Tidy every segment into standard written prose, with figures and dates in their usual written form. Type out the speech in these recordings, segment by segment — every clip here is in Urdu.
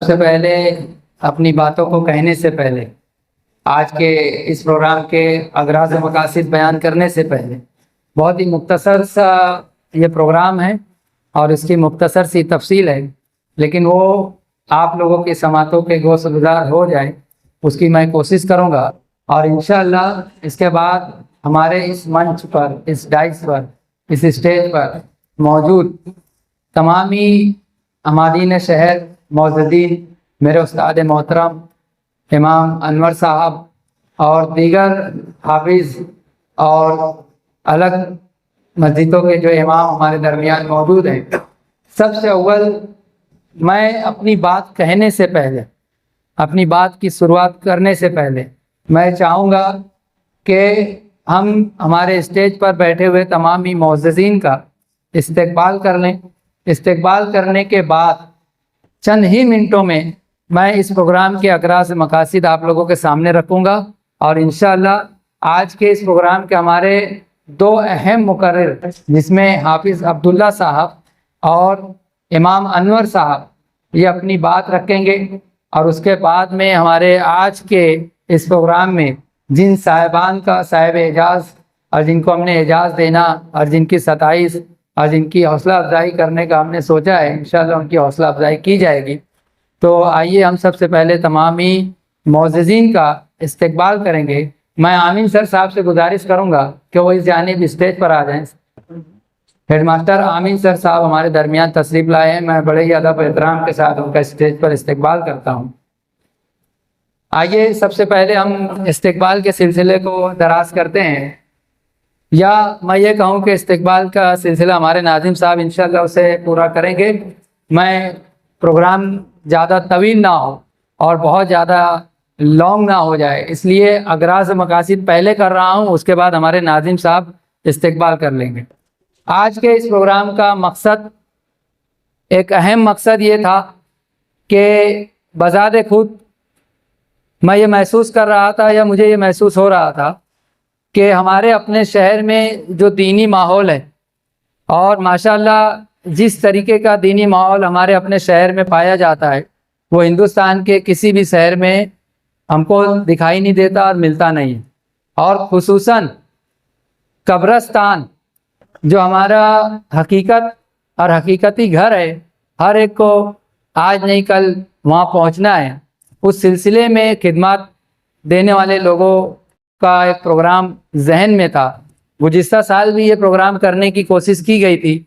سے پہلے اپنی باتوں کو کہنے سے پہلے، آج کے اس پروگرام کے اغراض و مقاصد بیان کرنے سے پہلے بہت ہی مختصر سا یہ پروگرام ہے اور اس کی مختصر سی تفصیل ہے، لیکن وہ آپ لوگوں کی سماعتوں کے گوش گزار ہو جائے اس کی میں کوشش کروں گا۔ اور انشاءاللہ اس کے بعد ہمارے اس منچ پر، اس ڈائس پر، اس اسٹیج پر موجود تمامی عمادین شہر معززین، میرے استاد محترم امام انور صاحب اور دیگر حافظ اور الگ مسجدوں کے جو امام ہمارے درمیان موجود ہیں، سب سے اول میں اپنی بات کہنے سے پہلے، اپنی بات کی شروعات کرنے سے پہلے میں چاہوں گا کہ ہم ہمارے اسٹیج پر بیٹھے ہوئے تمامی معززین کا استقبال کر لیں۔ استقبال کرنے کے بعد چند ہی منٹوں میں میں اس پروگرام کے اغراض مقاصد آپ لوگوں کے سامنے رکھوں گا، اور انشاءاللہ آج کے اس پروگرام کے ہمارے دو اہم مقرر، جس میں حافظ عبداللہ صاحب اور امام انور صاحب، یہ اپنی بات رکھیں گے، اور اس کے بعد میں ہمارے آج کے اس پروگرام میں جن صاحبان کا صاحب اعجاز اور جن کو ہم نے اعجاز دینا اور جن کی ستائش اور جن کی حوصلہ افزائی کرنے کا ہم نے سوچا ہے، انشاءاللہ ان کی حوصلہ افزائی کی جائے گی۔ تو آئیے ہم سب سے پہلے تمامی معززین کا استقبال کریں گے۔ میں آمین سر صاحب سے گزارش کروں گا کہ وہ اس جانب اسٹیج پر آ جائیں۔ ہیڈ ماسٹر آمین سر صاحب ہمارے درمیان تشریف لائے ہیں، میں بڑے ہی ادب و احترام کے ساتھ ان کا اسٹیج پر استقبال کرتا ہوں۔ آئیے سب سے پہلے ہم استقبال کے سلسلے کو دراز کرتے ہیں، یا میں یہ کہوں کہ استقبال کا سلسلہ ہمارے ناظم صاحب انشاءاللہ اسے پورا کریں گے۔ میں پروگرام زیادہ طویل نہ ہو اور بہت زیادہ لانگ نہ ہو جائے، اس لیے اغراض مقاصد پہلے کر رہا ہوں، اس کے بعد ہمارے ناظم صاحب استقبال کر لیں گے۔ آج کے اس پروگرام کا مقصد، ایک اہم مقصد یہ تھا کہ بذات خود میں یہ محسوس کر رہا تھا، یا مجھے یہ محسوس ہو رہا تھا کہ ہمارے اپنے شہر میں جو دینی ماحول ہے، اور ماشاءاللہ جس طریقے کا دینی ماحول ہمارے اپنے شہر میں پایا جاتا ہے، وہ ہندوستان کے کسی بھی شہر میں ہم کو دکھائی نہیں دیتا اور ملتا نہیں ہے۔ اور خصوصاً قبرستان جو ہمارا حقیقت اور حقیقتی گھر ہے، ہر ایک کو آج نہیں کل وہاں پہنچنا ہے، اس سلسلے میں خدمات دینے والے لوگوں کا ایک پروگرام ذہن میں تھا۔ گزشتہ سال بھی یہ پروگرام کرنے کی کوشش کی گئی تھی،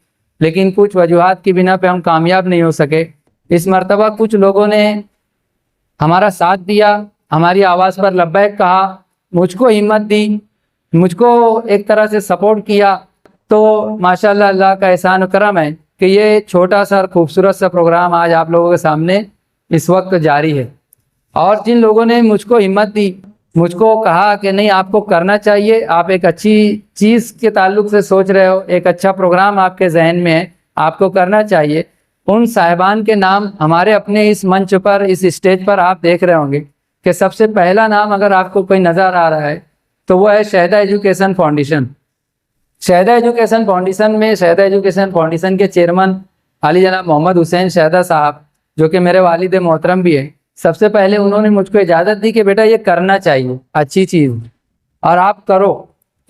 لیکن کچھ وجوہات کی بنا پہ ہم کامیاب نہیں ہو سکے۔ اس مرتبہ کچھ لوگوں نے ہمارا ساتھ دیا، ہماری آواز پر لبیک کہا، مجھ کو ہمت دی، مجھ کو ایک طرح سے سپورٹ کیا، تو ماشاءاللہ اللہ کا احسان و کرم ہے کہ یہ چھوٹا سا اور خوبصورت سا پروگرام آج آپ لوگوں کے سامنے اس وقت جاری ہے۔ اور جن لوگوں نے مجھ کو ہمت دی، مجھ کو کہا کہ نہیں آپ کو کرنا چاہیے، آپ ایک اچھی چیز کے تعلق سے سوچ رہے ہو، ایک اچھا پروگرام آپ کے ذہن میں ہے، آپ کو کرنا چاہیے، ان صاحبان کے نام ہمارے اپنے اس منچ پر، اس اسٹیج پر آپ دیکھ رہے ہوں گے کہ سب سے پہلا نام اگر آپ کو کوئی نظر آ رہا ہے تو وہ ہے شہدہ ایجوکیشن فاؤنڈیشن۔ شہدہ ایجوکیشن فاؤنڈیشن میں شہدہ ایجوکیشن فاؤنڈیشن کے چیئرمین علی جناب محمد حسین شہدہ صاحب، جو کہ میرے والد محترم بھی ہیں، سب سے پہلے انہوں نے مجھ کو اجازت دی کہ بیٹا یہ کرنا چاہیے، اچھی چیز، اور آپ کرو،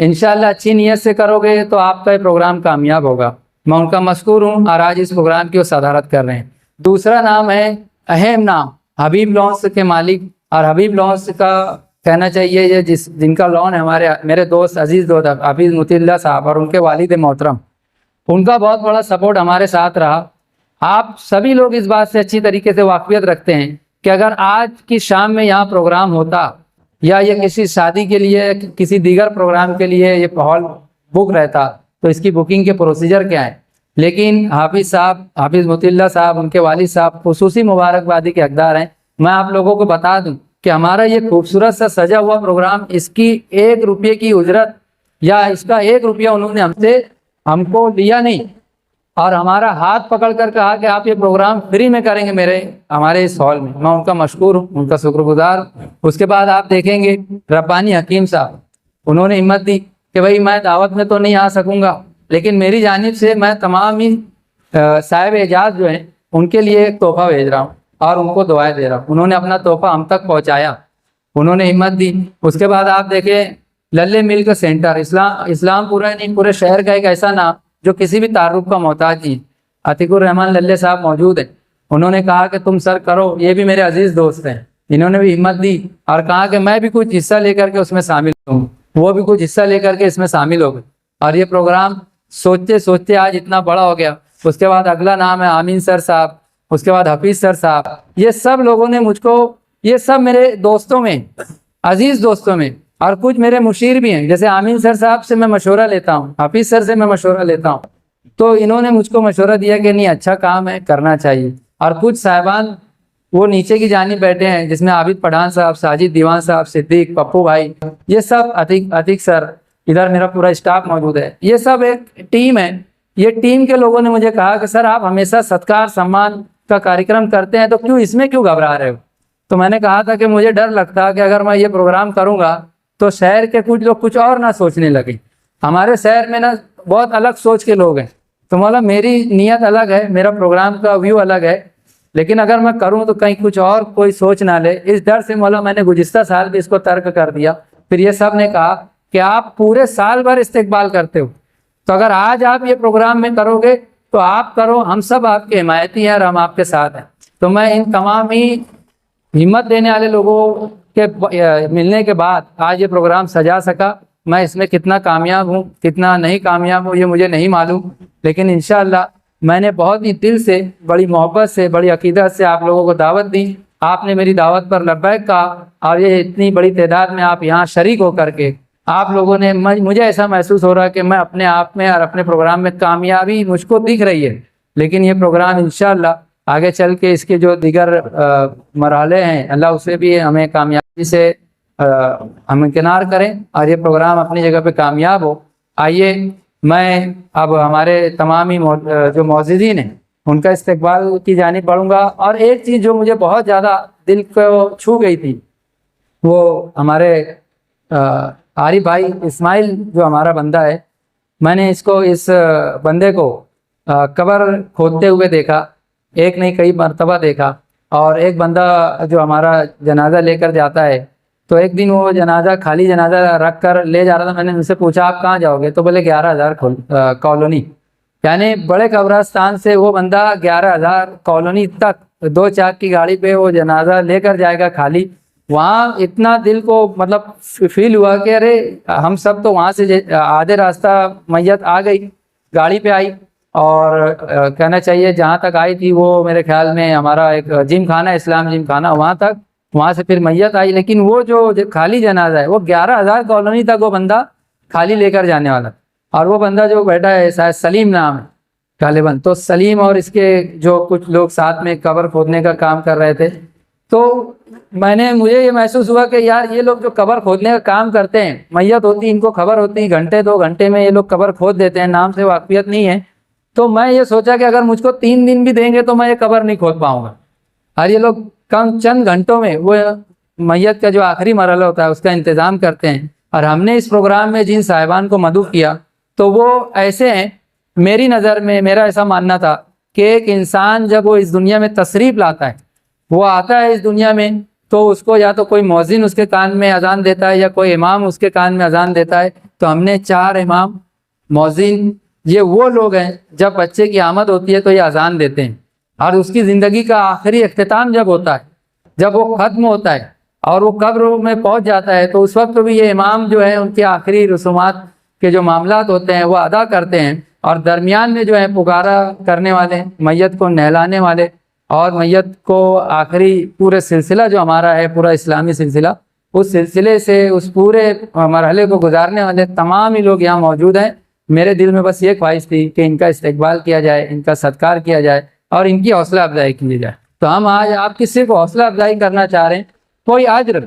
انشاءاللہ اچھی نیت سے کرو گے تو آپ کا یہ پروگرام کامیاب ہوگا۔ میں ان کا مشکور ہوں، اور آج اس پروگرام کی وہ صدارت کر رہے ہیں۔ دوسرا نام ہے، اہم نام، حبیب لونس کے مالک، اور حبیب لونس کا کہنا چاہیے یہ جن کا لون ہے میرے دوست، عزیز دوست حافظ مطیع اللہ صاحب اور ان کے والد محترم، ان کا بہت بڑا سپورٹ ہمارے ساتھ رہا۔ آپ سبھی لوگ اس بات سے اچھی طریقے سے واقفیت رکھتے ہیں کہ اگر آج کی شام میں یہاں پروگرام ہوتا، یا یہ کسی شادی کے لیے، کسی دیگر پروگرام کے لیے یہ ہال بک رہتا، تو اس کی بکنگ کے پروسیجر کیا ہے، لیکن حافظ صاحب، حافظ مطیع اللہ صاحب، ان کے والد صاحب خصوصی مبارکبادی کے حقدار ہیں۔ میں آپ لوگوں کو بتا دوں کہ ہمارا یہ خوبصورت سا سجا ہوا پروگرام، اس کی 1 روپے کی اجرت یا اس کا 1 روپیہ انہوں نے ہم کو لیا نہیں، اور ہمارا ہاتھ پکڑ کر کہا کہ آپ یہ پروگرام فری میں کریں گے ہمارے اس ہال میں۔ میں ان کا مشکور ہوں، ان کا شکر گزار ہوں۔ اس کے بعد آپ دیکھیں گے ربانی حکیم صاحب، انہوں نے ہمت دی کہ بھائی میں دعوت میں تو نہیں آ سکوں گا، لیکن میری جانب سے میں تمام ہی صاحب اعجاز جو ہیں ان کے لیے ایک تحفہ بھیج رہا ہوں۔ اور ان کو دعائیں دے رہا ہوں. انہوں نے اپنا تحفہ ہم تک پہنچایا, انہوں نے ہمت دی. اس کے بعد آپ دیکھیں للے ملک سینٹر, اسلام پورا نہیں پورے شہر کا ایک ایسا نام جو کسی بھی تعارف کا محتاج نہیں. عتیق الرحمان للے صاحب موجود ہیں, انہوں نے کہا کہ تم سر کرو, یہ بھی میرے عزیز دوست ہیں, انہوں نے بھی ہمت دی اور کہا کہ میں بھی کچھ حصہ لے کر کے اس میں شامل ہوں. وہ بھی کچھ حصہ لے کر کے اس میں شامل ہو گئے اور یہ پروگرام سوچتے سوچتے آج اتنا بڑا ہو گیا. اس کے بعد اگلا نام ہے آمین سر صاحب, اس کے بعد حفیظ سر صاحب. یہ سب لوگوں نے مجھ کو, یہ سب میرے دوستوں میں, عزیز دوستوں میں, اور کچھ میرے مشیر بھی ہیں. جیسے آمین سر صاحب سے میں مشورہ لیتا ہوں, حفیظ سر سے میں مشورہ لیتا ہوں, تو انہوں نے مجھ کو مشورہ دیا کہ نہیں اچھا کام ہے, کرنا چاہیے. اور کچھ صاحبان وہ نیچے کی جانب بیٹھے ہیں جس میں عابد پٹھان صاحب, ساجد دیوان صاحب, صدیق, پپو بھائی, یہ سب, عتیق سر, ادھر میرا پورا اسٹاف موجود ہے. یہ سب ایک ٹیم ہے. یہ ٹیم کے لوگوں نے مجھے کہا کہ سر آپ ہمیشہ ستکار سمان کا کارکرم کرتے ہیں, تو کیوں اس میں کیوں گھبرا رہے ہو؟ تو میں نے کہا تھا کہ مجھے ڈر لگتا کہ اگر میں یہ پروگرام کروں گا تو شہر کے کچھ لوگ کچھ اور نہ سوچنے لگیں. ہمارے شہر میں نا بہت الگ سوچ کے لوگ ہیں, تو مولا میری نیت الگ ہے, میرا پروگرام کا ویو الگ ہے, لیکن اگر میں کروں تو کہیں کچھ اور کوئی سوچ نہ لے. اس ڈر سے مولا میں نے گزشتہ سال بھی اس کو ترک کر دیا. پھر یہ سب نے کہا کہ آپ پورے سال بھر استقبال کرتے ہو, تو اگر آج آپ یہ پروگرام میں کرو گے تو آپ کرو, ہم سب آپ کے حمایتی ہیں اور ہم آپ کے ساتھ ہیں. تو میں ان تمام ہی ہمت دینے والے لوگوں کے ملنے کے بعد آج یہ پروگرام سجا سکا. میں اس میں کتنا کامیاب ہوں کتنا نہیں کامیاب ہوں یہ مجھے نہیں معلوم, لیکن انشاءاللہ میں نے بہت ہی دل سے, بڑی محبت سے, بڑی عقیدت سے آپ لوگوں کو دعوت دی. آپ نے میری دعوت پر لبیک کہا, اور یہ اتنی بڑی تعداد میں آپ یہاں شریک ہو کر کے آپ لوگوں نے, مجھے ایسا محسوس ہو رہا ہے کہ میں اپنے آپ میں اور اپنے پروگرام میں کامیابی مجھ کو دکھ رہی ہے. لیکن یہ پروگرام انشاءاللہ آگے چل کے اس کے جو دیگر مرحلے ہیں اللہ اسے بھی ہمیں کامیابی سے ہمکنار کریں اور یہ پروگرام اپنی جگہ پہ کامیاب ہو. آئیے میں اب ہمارے تمام ہی جو معززین ہیں ان کا استقبال کی جانب بڑھوں گا. اور ایک چیز جو مجھے بہت زیادہ دل کو چھو گئی تھی, وہ ہمارے عارف بھائی اسماعیل جو ہمارا بندہ ہے, میں نے اس بندے کو قبر کھودتے ہوئے دیکھا, ایک نہیں کئی مرتبہ دیکھا. اور ایک بندہ جو ہمارا جنازہ لے کر جاتا ہے, تو ایک دن وہ جنازہ خالی جنازہ رکھ کر لے جا رہا تھا. میں نے ان سے پوچھا آپ کہاں جاؤ گے, تو بولے 11,000 کالونی. یعنی بڑے قبرستان سے وہ بندہ 11,000 کالونی تک 2 چاک کی گاڑی پہ وہ جنازہ لے کر جائے گا خالی. وہاں اتنا دل کو مطلب فیل ہوا کہ ارے ہم سب تو وہاں سے آدھے راستہ میت آ گئی, گاڑی پہ آئی, اور کہنا چاہیے جہاں تک آئی تھی وہ میرے خیال میں ہمارا ایک جم خانہ, اسلام جم خانہ, وہاں تک, وہاں سے پھر میت آئی. لیکن وہ جو خالی جنازہ ہے وہ 11,000 کالونی تک وہ بندہ خالی لے کر جانے والا. اور وہ بندہ جو بیٹھا ہے شاید سلیم نام ہے غالباً, تو سلیم اور اس کے جو کچھ لوگ ساتھ میں قبر کھودنے کا کام کر رہے تھے. تو مجھے یہ محسوس ہوا کہ یار یہ لوگ جو قبر کھودنے کا کام کرتے ہیں, میت ہوتی ان کو خبر ہوتی گھنٹے 2 گھنٹے میں یہ لوگ قبر کھود دیتے ہیں, نام سے واقفیت نہیں ہے. تو میں یہ سوچا کہ اگر مجھ کو 3 دن بھی دیں گے تو میں یہ قبر نہیں کھود پاؤں گا. اور یہ لوگ کم چند گھنٹوں میں وہ میت کا جو آخری مرحلہ ہوتا ہے اس کا انتظام کرتے ہیں. اور ہم نے اس پروگرام میں جن صاحبان کو مدعو کیا تو وہ ایسے ہیں, میری نظر میں میرا ایسا ماننا تھا کہ ایک انسان جب وہ اس دنیا میں تشریف لاتا ہے, وہ آتا ہے اس دنیا میں, تو اس کو یا تو کوئی مؤذن اس کے کان میں اذان دیتا ہے یا کوئی امام اس کے کان میں اذان دیتا ہے. تو ہم نے 4 امام, مؤذن, یہ وہ لوگ ہیں جب بچے کی آمد ہوتی ہے تو یہ اذان دیتے ہیں. اور اس کی زندگی کا آخری اختتام جب ہوتا ہے, جب وہ ختم ہوتا ہے اور وہ قبر میں پہنچ جاتا ہے, تو اس وقت بھی یہ امام جو ہے ان کے آخری رسومات کے جو معاملات ہوتے ہیں وہ ادا کرتے ہیں. اور درمیان میں جو ہے پکارا کرنے والے, میت کو نہلانے والے, اور میت کو آخری پورے سلسلہ جو ہمارا ہے پورا اسلامی سلسلہ, اس سلسلے سے اس پورے مرحلے کو گزارنے والے تمام ہی لوگ یہاں موجود ہیں. میرے دل میں بس یہ خواہش تھی کہ ان کا استقبال کیا جائے, ان کا ستکار کیا جائے اور ان کی حوصلہ افزائی کی جائے. تو ہم آج آپ کی صرف حوصلہ افزائی کرنا چاہ رہے ہیں. کوئی اجر,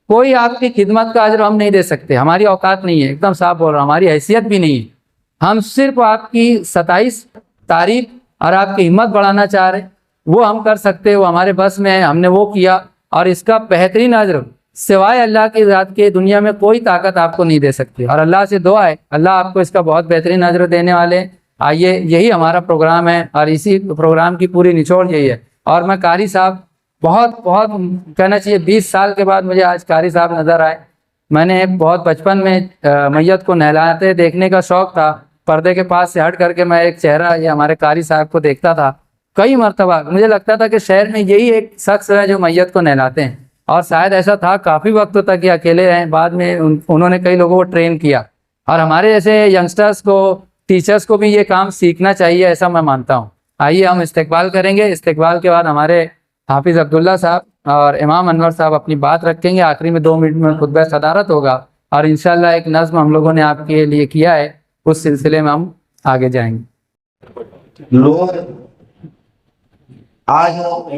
کوئی آپ کی خدمت کا اجر ہم نہیں دے سکتے, ہماری اوقات نہیں ہے, ایک دم صاف بول رہا ہوں, ہماری حیثیت بھی نہیں ہے. ہم صرف آپ کی ستائش, تعریف اور آپ کی ہمت بڑھانا چاہ رہے ہیں. وہ ہم کر سکتے, وہ ہمارے بس میں ہے, ہم نے وہ کیا. اور اس کا بہترین اجر سوائے اللہ کی ذات کے دنیا میں کوئی طاقت آپ کو نہیں دے سکتی. اور اللہ سے دعا ہے اللہ آپ کو اس کا بہت بہترین اجر دینے والے. آئیے, یہی ہمارا پروگرام ہے اور اسی پروگرام کی پوری نچوڑ یہی ہے. اور میں قاری صاحب بہت کہنا چاہیے 20 سال کے بعد مجھے آج قاری صاحب نظر آئے. میں نے بہت بچپن میں میت کو نہلاتے دیکھنے کا شوق تھا. پردے کے پاس سے ہٹ کر کے میں ایک چہرہ یہ ہمارے قاری صاحب کو دیکھتا تھا. کئی مرتبہ مجھے لگتا تھا کہ شہر میں یہی ایک شخص ہے جو میت کو نہلاتے ہیں, اور شاید ایسا تھا. کافی وقت تک یہ اکیلے رہے. بعد میں انہوں نے کئی لوگوں کو ٹرین کیا, اور ہمارے جیسے ینگسٹرز کو, ٹیچرز کو بھی یہ کام سیکھنا چاہیے, ایسا میں مانتا ہوں. آئیے ہم استقبال کریں گے. استقبال کے بعد ہمارے حافظ عبداللہ صاحب اور امام انور صاحب اپنی بات رکھیں گے. آخری میں 2 منٹ میں خطبہ صدارت ہوگا, اور انشاءاللہ ایک نظم ہم لوگوں نے آپ کے لیے کیا ہے, اس سلسلے میں ہم آگے جائیں گے. لوگ آج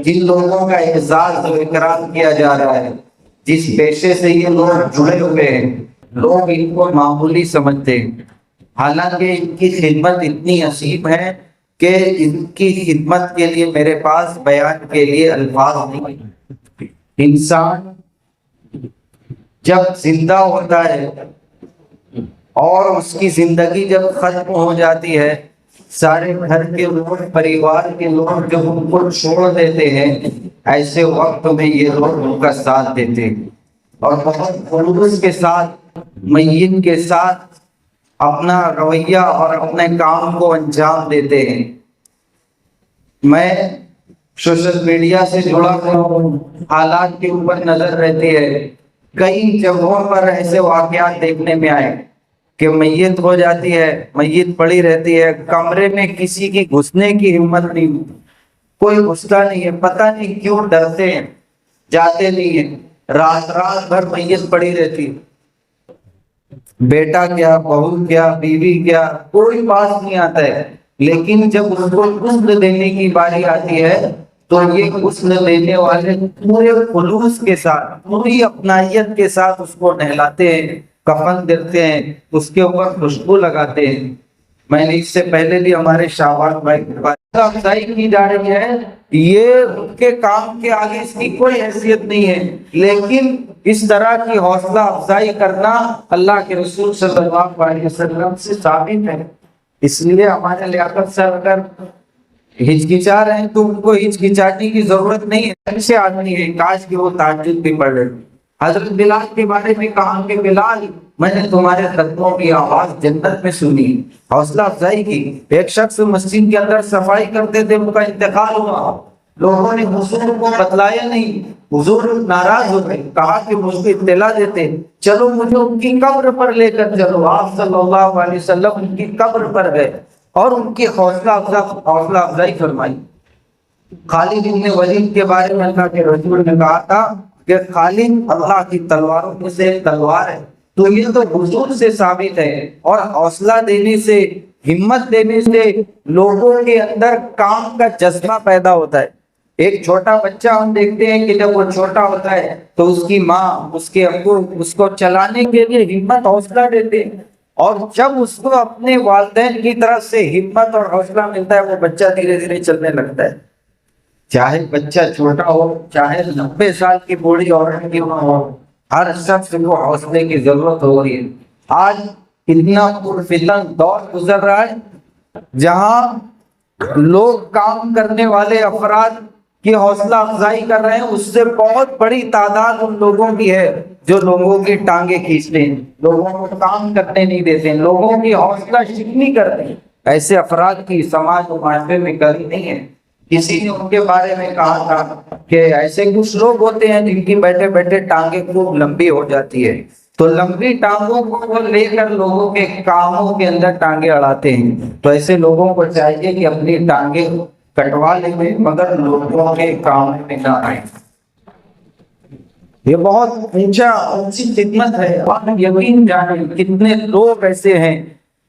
جن لوگوں کا اعزاز و اکرام کیا جا رہا ہے, جس پیشے سے یہ لوگ جڑے ہوئے ہیں, لوگ ان کو معمولی سمجھتے ہیں, حالانکہ ان کی خدمت اتنی عظیم ہے کہ ان کی خدمت کے لیے میرے پاس بیان کے لیے الفاظ نہیں. انسان جب زندہ ہوتا ہے اور اس کی زندگی جب ختم ہو جاتی ہے, سارے گھر کے لوگ, پریوار کے لوگ جب ان کو چھوڑ دیتے ہیں, ایسے وقت میں یہ لوگ ان کا ساتھ دیتے ہیں اور بہت خلوص کے ساتھ میت کے ساتھ اپنا رویہ اور اپنے کام کو انجام دیتے ہیں. میں سوشل میڈیا سے جڑا ہوا ہوں, حالات کے اوپر نظر رہتی ہے. کئی جگہوں پر ایسے واقعات دیکھنے میں آئے کہ میت ہو جاتی ہے, میت پڑی رہتی ہے, کمرے میں کسی کی گھسنے کی ہمت نہیں, کوئی گھستا نہیں ہے, پتہ نہیں کیوں ڈرتے ہیں, جاتے نہیں ہیں. رات بھر میت پڑی رہتی, بیٹا کیا, بہو کیا, بیوی کیا, کوئی پاس نہیں آتا ہے. لیکن جب اس کو غسل دینے کی باری آتی ہے تو یہ غسل دینے والے پورے خلوص کے ساتھ, پوری اپنائیت کے ساتھ اس کو نہلاتے ہیں, کفن دیتے ہیں, اس کے اوپر خوشبو لگاتے ہیں. میں نے اس سے پہلے بھی ہمارے شاہباز بھائی کی حوصلہ افزائی کی جا رہی ہے. یہ ان کے کام کے آگے اس کی کوئی حیثیت نہیں ہے, لیکن اس طرح کی حوصلہ افزائی کرنا اللہ کے رسول صلی اللہ علیہ وسلم سے ثابت ہے. اس لیے ہمارے لیاقت صاحب اگر ہچکچا رہے ہیں تو ان کو ہچکچانے کی ضرورت نہیں ہے. ایسے آدمی ہے, کاش کہ وہ تہجد بھی پڑھ رہے. حضرت بلال کے بارے میں کہا کہ بلال, میں نے تمہارے قدموں کی آواز جنت میں سنی. حوصلہ افزائی کی. ایک شخص مسجد کے اندر صفائی کرتے تھے, ان کا انتقال ہوا, لوگوں نے حضور کو بتلایا نہیں, حضور ناراض ہو گئے, کہا کہ مجھ کو اطلاع دیتے, چلو مجھے ان کی قبر پر لے کر چلو. آپ صلی اللہ علیہ وسلم ان کی قبر پر گئے اور ان کی حوصلہ افزائی فرمائی. خالد بن ولید کے بارے میں اللہ کے رسول نے کہا تھا کہ خالد اللہ کی تلواروں میں سے ایک تلوار ہے. تو یہ تو حضور سے ثابت ہے. اور حوصلہ دینے سے, ہمت دینے سے لوگوں کے اندر کام کا جذبہ پیدا ہوتا ہے. ایک چھوٹا بچہ ہم دیکھتے ہیں کہ جب وہ چھوٹا ہوتا ہے تو اس کی ماں, اس کے ابو اس کو چلانے کے لیے ہمت حوصلہ دیتے ہیں, اور جب اس کو اپنے والدین کی طرف سے ہمت اور حوصلہ ملتا ہے, وہ بچہ دھیرے دھیرے چلنے لگتا ہے. چاہے بچہ چھوٹا ہو, چاہے 90 سال کی بوڑھی عورت کی ماں ہو, ہر شخص کو حوصلے کی ضرورت ہو رہی ہے. آج اتنا پرفتن دور گزر رہا ہے جہاں لوگ کام کرنے والے افراد کی حوصلہ افزائی کر رہے ہیں, اس سے بہت بڑی تعداد ان لوگوں کی ہے جو لوگوں کی ٹانگیں کھینچتے ہیں, لوگوں کو کام کرنے نہیں دیتے ہیں, لوگوں کی حوصلہ شکنی کرتے ہیں. ایسے افراد کی سماج و معاشرے میں کمی نہیں ہے. کسی نے ان کے بارے میں کہا تھا کہ ایسے کچھ لوگ ہوتے ہیں جن کی بیٹھے بیٹھے ٹانگیں خوب لمبی ہو جاتی ہے, تو لمبی ٹانگوں کو وہ لے کر لوگوں کے کاموں کے اندر ٹانگیں اڑاتے ہیں. تو ایسے لوگوں کو چاہیے کہ اپنی ٹانگیں کٹوا لیں, مگر لوگوں کے کام میں نہ آئیں. یہ بہت اونچی خدمت ہے. یقین جانیں کتنے لوگ ایسے ہیں,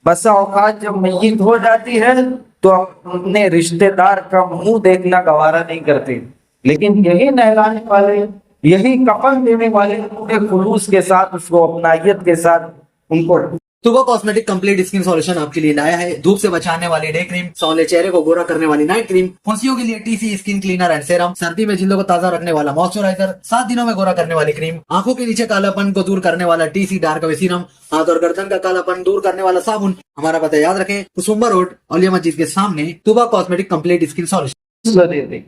بسا اوقات جب میت ہو جاتی ہے تو اپنے رشتہ دار کا منہ دیکھنا گوارا نہیں کرتے, لیکن یہی نہلانے والے, یہی کفن دینے والے پورے خلوص کے ساتھ, اس کو اپنائیت کے ساتھ ان کو. Tuba cosmetic complete skin solution آپ کے لیے لایا ہے دھوپ سے بچانے والی ڈے کریم, سونلے چہرے کو گورا کرنے والی نائٹ کریم, پھنسیوں کے لیے T C skin cleaner and serum, سردی میں جلدوں کو تازہ رکھنے والا موئسچرائزر, 7 دنوں میں گورا کرنے والی کریم, آنکھوں کے نیچے کالا پن کو دور کرنے والا ٹی سی ڈارک وے سیرم, ہاتھ اور گردن کا کالا پن دور کرنے والا صابن. ہمارا پتہ یاد رکھیں, کسمبا روڈ, اولیاء مسجد کے سامنے, Tuba cosmetic complete skin solution.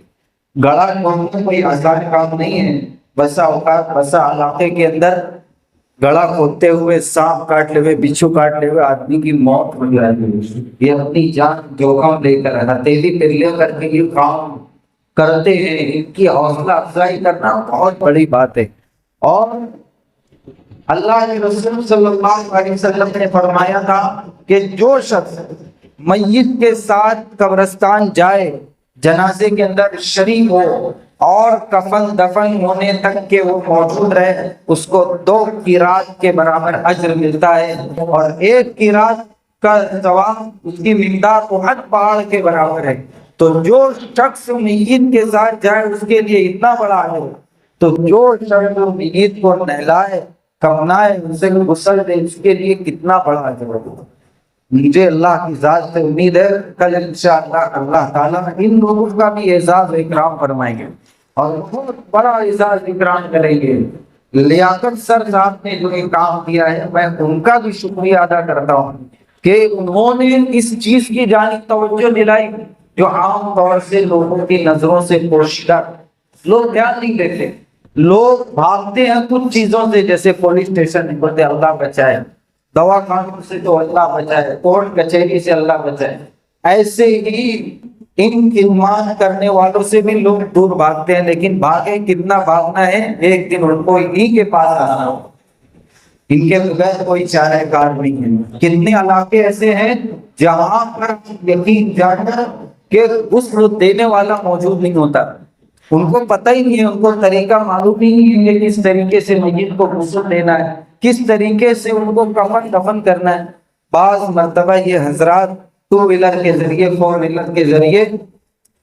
گڑا کھودنا کوئی آسان کام نہیں ہے. بسا اوقات بسا علاقے کے اندر گڑا کھودتے ہوئے سانپ کاٹ لے ہوئے, بچھو کاٹ لے ہوئے آدمی کی موت ہو جاتی ہے. یہ اپنی جان جوخم لے کر ہتھیلی پہ لے کر کے یہ کام کرتے ہیں. ان کی حوصلہ افزائی کرنا بہت بڑی بات ہے. اور اللہ کے رسول صلی اللہ علیہ وسلم نے فرمایا تھا کہ جو شخص میت کے ساتھ قبرستان جائے, جنازے کے اندر شریک ہو اور کفن دفن ہونے تک کہ وہ موجود رہے, اس کو 2 قیراط کے برابر اجر ملتا ہے. اور 1 قیراط کا ثواب اس کی مقدار احد پہاڑ کے برابر ہے. تو جو شخص میت کے ساتھ جائے اس کے لیے اتنا بڑا ہے, تو جو شخص میت کو نہلائے کفنائے اسے غسل دے اس کے لیے کتنا بڑا اجر ہے. مجھے اللہ کی ذات سے امید ہے کل انشاءاللہ اللہ تعالیٰ ان لوگوں کا بھی اعزاز و اکرام فرمائیں گے اور بہت بڑا اعزاز اکرام کریں گے. لیاقت سر صاحب نے جو یہ کام کیا ہے, میں ان کا بھی شکریہ ادا کرتا ہوں کہ انہوں نے اس چیز کی جانب توجہ دلائی جو عام طور سے لوگوں کی نظروں سے پوشیدہ, لوگ دھیان نہیں دیتے. لوگ بھاگتے ہیں کچھ چیزوں سے, جیسے پولیس اسٹیشن بولتے اللہ بچائے, دوا خانوں سے تو اللہ بچائے, کورٹ کچہری سے اللہ بچائے. ایسے ہی ان خدمات کرنے والوں سے بھی لوگ دور بھاگتے ہیں. لیکن بھاگے کتنا بھاگنا ہے, ایک دن ان کو انہیں کے پاس آنا ہو, ان کے بغیر کوئی چارہ کار نہیں ہے. کتنے علاقے ایسے ہیں جہاں پر یقین جانا کہ غسل دینے والا موجود نہیں ہوتا, ان کو پتہ ہی نہیں ہے, ان کو طریقہ معلوم ہی نہیں ہے کہ کس طریقے سے میت کو غسل دینا ہے, کس طریقے سے ان کو کفن دفن کرنا ہے. بعض مرتبہ یہ حضرات 2 ویلر کے ذریعے 4 ویلر کے ذریعے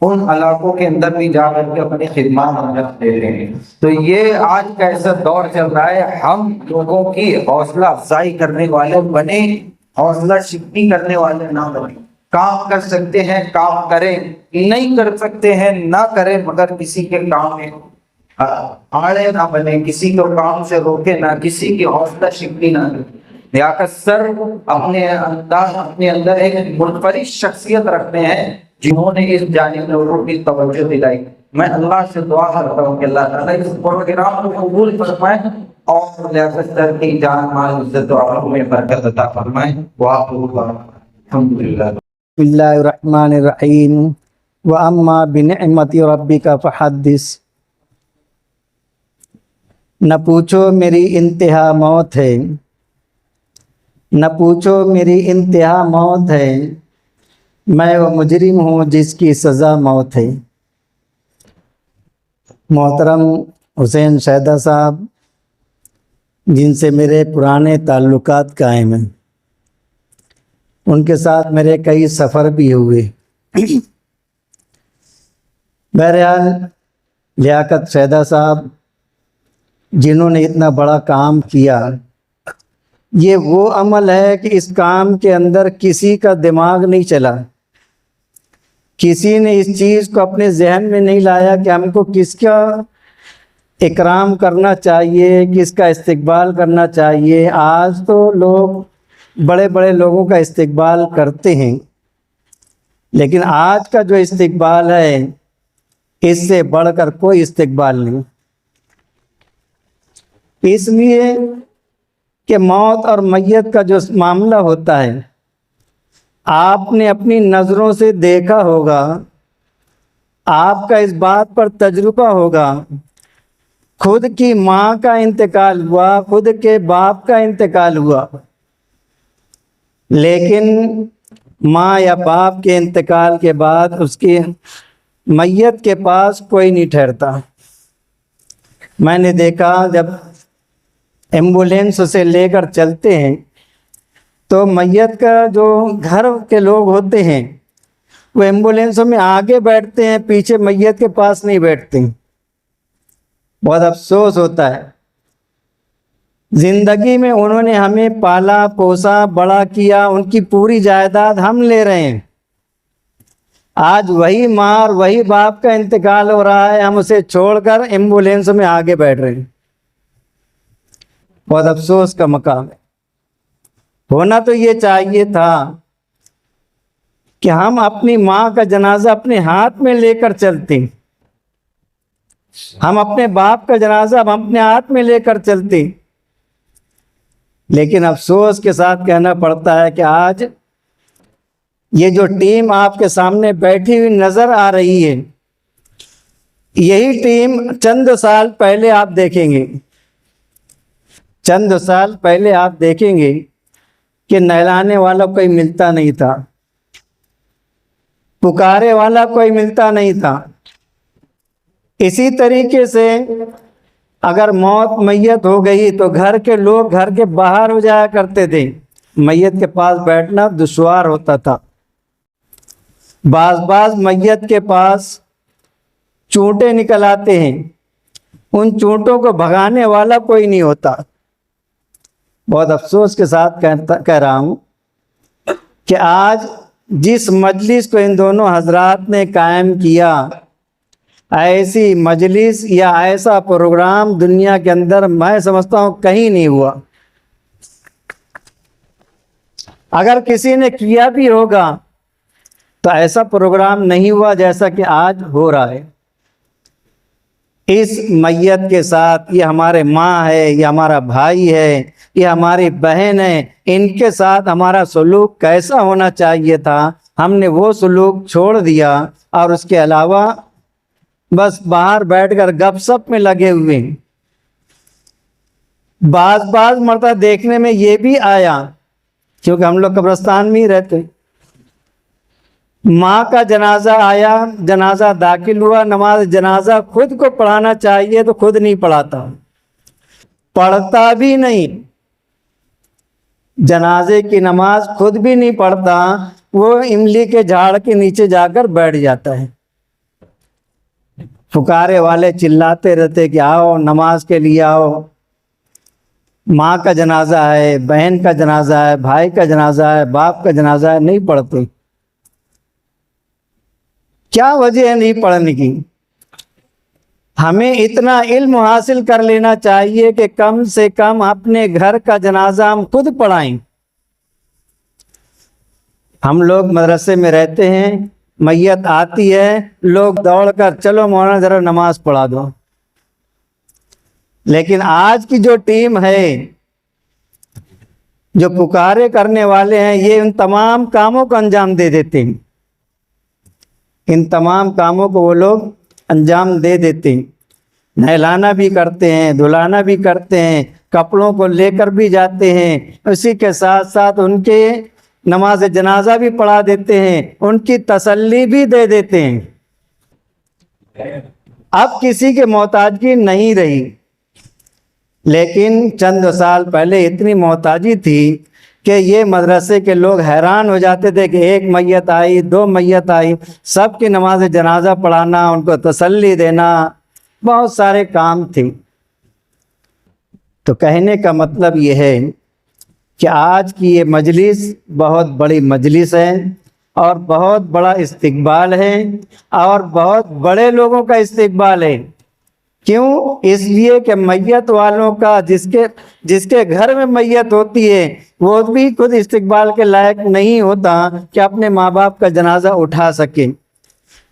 ان علاقوں کے اندر بھی جا کر کے اپنی خدمات انجام دے رہے ہیں. تو یہ آج کا ایسا دور چل رہا ہے, ہم لوگوں کی حوصلہ افزائی کرنے والے بنے, حوصلہ شکنی کرنے والے نہ بنے. کام کر سکتے ہیں کام کریں, نہیں کر سکتے ہیں نہ کریں, مگر کسی کے کام میں آڑے نہ بنے, کسی کو کام سے روکے نہ, کسی کی حوصلہ شکنی نہ کرے. لیاقت سر اپنے اندر ایک منفرد شخصیت رکھتے ہیں جنہوں نے اس جانب لوگوں کی توجہ دلائی. میں اللہ سے دعا کرتا ہوں کہ اللہ تعالیٰ اس پروگرام کو قبول فرمائے اور لیاقت سر کی جان مال عزت و عمر میں برکت عطا فرمائے. الحمدللہ. بسم اللہ الرحمن الرحیم. وَأَمَّا بِنِعْمَةِ رَبِّكَ فَحَدِّثْ. نہ پوچھو میری انتہا موت ہے, نہ پوچھو میری انتہا موت ہے, میں وہ مجرم ہوں جس کی سزا موت ہے. محترم حسین شیدہ صاحب, جن سے میرے پرانے تعلقات قائم ہیں, ان کے ساتھ میرے کئی سفر بھی ہوئے. بہرحال لیاقت شیدہ صاحب جنہوں نے اتنا بڑا کام کیا, یہ وہ عمل ہے کہ اس کام کے اندر کسی کا دماغ نہیں چلا, کسی نے اس چیز کو اپنے ذہن میں نہیں لایا کہ ہم کو کس کا اکرام کرنا چاہیے, کس کا استقبال کرنا چاہیے. آج تو لوگ بڑے بڑے لوگوں کا استقبال کرتے ہیں, لیکن آج کا جو استقبال ہے اس سے بڑھ کر کوئی استقبال نہیں. اس لیے کہ موت اور میت کا جو معاملہ ہوتا ہے, آپ نے اپنی نظروں سے دیکھا ہوگا, آپ کا اس بات پر تجربہ ہوگا. خود کی ماں کا انتقال ہوا, خود کے باپ کا انتقال ہوا, لیکن ماں یا باپ کے انتقال کے بعد اس کی میت کے پاس کوئی نہیں ٹھہرتا. میں نے دیکھا جب ایمبولینس سے لے کر چلتے ہیں تو میت کا جو گھر کے لوگ ہوتے ہیں وہ ایمبولینسوں میں آگے بیٹھتے ہیں, پیچھے میت کے پاس نہیں بیٹھتے. بہت افسوس ہوتا ہے. زندگی میں انہوں نے ہمیں پالا پوسا بڑا کیا, ان کی پوری جائیداد ہم لے رہے ہیں. آج وہی ماں اور وہی باپ کا انتقال ہو رہا ہے, ہم اسے چھوڑ کر ایمبولینس میں آگے بیٹھ رہے ہیں. بہت افسوس کا مقام ہے. ہونا تو یہ چاہیے تھا کہ ہم اپنی ماں کا جنازہ اپنے ہاتھ میں لے کر چلتے. ہم اپنے باپ کا جنازہ ہم اپنے ہاتھ میں لے کر چلتے، لیکن افسوس کے ساتھ کہنا پڑتا ہے کہ آج یہ جو ٹیم آپ کے سامنے بیٹھی ہوئی نظر آ رہی ہے، یہی ٹیم چند سال پہلے آپ دیکھیں گے، چند سال پہلے آپ دیکھیں گے کہ نہلانے والا کوئی ملتا نہیں تھا، پکارے والا کوئی ملتا نہیں تھا۔ اسی طریقے سے اگر موت میت ہو گئی تو گھر کے لوگ گھر کے باہر ہو جایا کرتے تھے، میت کے پاس بیٹھنا دشوار ہوتا تھا۔ بعض میت کے پاس چونٹے نکل آتے ہیں، ان چونٹوں کو بھگانے والا کوئی نہیں ہوتا۔ بہت افسوس کے ساتھ کہہ رہا ہوں کہ آج جس مجلس کو ان دونوں حضرات نے قائم کیا، ایسی مجلس یا ایسا پروگرام دنیا کے اندر میں سمجھتا ہوں کہیں نہیں ہوا۔ اگر کسی نے کیا بھی ہوگا تو ایسا پروگرام نہیں ہوا جیسا کہ آج ہو رہا ہے۔ اس میت کے ساتھ، یہ ہمارے ماں ہے، یہ ہمارا بھائی ہے، یہ ہماری بہن ہے، ان کے ساتھ ہمارا سلوک کیسا ہونا چاہیے تھا، ہم نے وہ سلوک چھوڑ دیا اور اس کے علاوہ بس باہر بیٹھ کر گپ سپ میں لگے ہوئے ہیں۔ بعض مرتبہ دیکھنے میں یہ بھی آیا، کیونکہ ہم لوگ قبرستان میں ہی رہتے، ماں کا جنازہ آیا، جنازہ داخل ہوا، نماز جنازہ خود کو پڑھانا چاہیے تو خود نہیں پڑھاتا، پڑھتا بھی نہیں، جنازے کی نماز خود بھی نہیں پڑھتا، وہ املی کے جھاڑ کے نیچے جا کر بیٹھ جاتا ہے۔ پکارے والے چلاتے رہتے کہ آؤ نماز کے لیے آؤ، ماں کا جنازہ ہے، بہن کا جنازہ ہے، بھائی کا جنازہ ہے، باپ کا جنازہ ہے، نہیں پڑھتے۔ کیا وجہ ہے نہیں پڑھنے کی؟ ہمیں اتنا علم حاصل کر لینا چاہیے کہ کم سے کم اپنے گھر کا جنازہ ہم خود پڑھائیں۔ ہم لوگ مدرسے میں رہتے ہیں، میت آتی ہے، لوگ دوڑ کر چلو مولانا ذرا نماز پڑھا دو، لیکن آج کی جو ٹیم ہے، جو پکارے کرنے والے ہیں، یہ ان تمام کاموں کو انجام دے دیتے ہیں، ان تمام کاموں کو وہ لوگ انجام دے دیتے ہیں، نہلانا بھی کرتے ہیں، دھلانا بھی کرتے ہیں، کپڑوں کو لے کر بھی جاتے ہیں، اسی کے ساتھ ساتھ ان کے نماز جنازہ بھی پڑھا دیتے ہیں، ان کی تسلی بھی دے دیتے ہیں۔ اب کسی کے محتاجی نہیں رہی، لیکن چند سال پہلے اتنی محتاجی تھی کہ یہ مدرسے کے لوگ حیران ہو جاتے تھے کہ ایک میت آئی، دو میت آئی، سب کی نماز جنازہ پڑھانا، ان کو تسلی دینا، بہت سارے کام تھے۔ تو کہنے کا مطلب یہ ہے کہ آج کی یہ مجلس بہت بڑی مجلس ہے اور بہت بڑا استقبال ہے اور بہت بڑے لوگوں کا استقبال ہے۔ کیوں؟ اس لیے کہ میت والوں کا جس کے گھر میں میت ہوتی ہے وہ بھی خود استقبال کے لائق نہیں ہوتا کہ اپنے ماں باپ کا جنازہ اٹھا سکے۔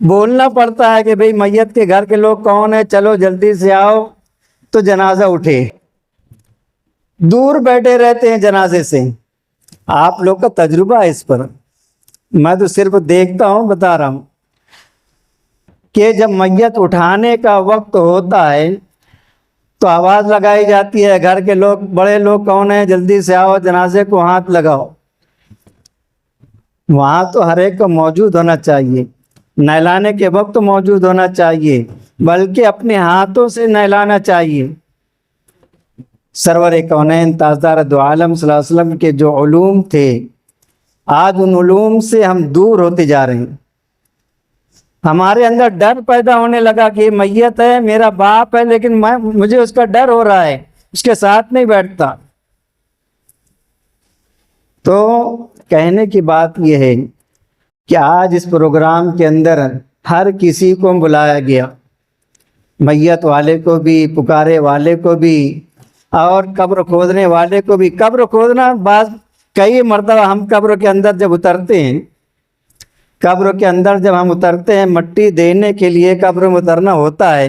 بولنا پڑتا ہے کہ بھئی میت کے گھر کے لوگ کون ہیں، چلو جلدی سے آؤ تو جنازہ اٹھے، دور بیٹھے رہتے ہیں جنازے سے۔ آپ لوگ کا تجربہ ہے اس پر، میں تو صرف دیکھتا ہوں، بتا رہا ہوں کہ جب میت اٹھانے کا وقت ہوتا ہے تو آواز لگائی جاتی ہے، گھر کے لوگ، بڑے لوگ کون ہیں، جلدی سے آؤ، جنازے کو ہاتھ لگاؤ۔ وہاں تو ہر ایک کو موجود ہونا چاہیے، نہلانے کے وقت موجود ہونا چاہیے، بلکہ اپنے ہاتھوں سے نہلانا چاہیے۔ سرور کونین تاجدار دو عالم صلی اللہ علیہ وسلم کے جو علوم تھے، آج ان علوم سے ہم دور ہوتے جا رہے ہیں۔ ہمارے اندر ڈر پیدا ہونے لگا کہ یہ میت ہے، میرا باپ ہے، لیکن مجھے اس کا ڈر ہو رہا ہے، اس کے ساتھ نہیں بیٹھتا۔ تو کہنے کی بات یہ ہے کہ آج اس پروگرام کے اندر ہر کسی کو بلایا گیا، میت والے کو بھی، پکارے والے کو بھی، اور قبر کھودنے والے کو بھی۔ قبر کھودنا کئی مرتبہ ہم قبر کے اندر جب اترتے ہیں، قبر کے اندر جب ہم اترتے ہیں، مٹی دینے کے لیے قبر میں اترنا ہوتا ہے،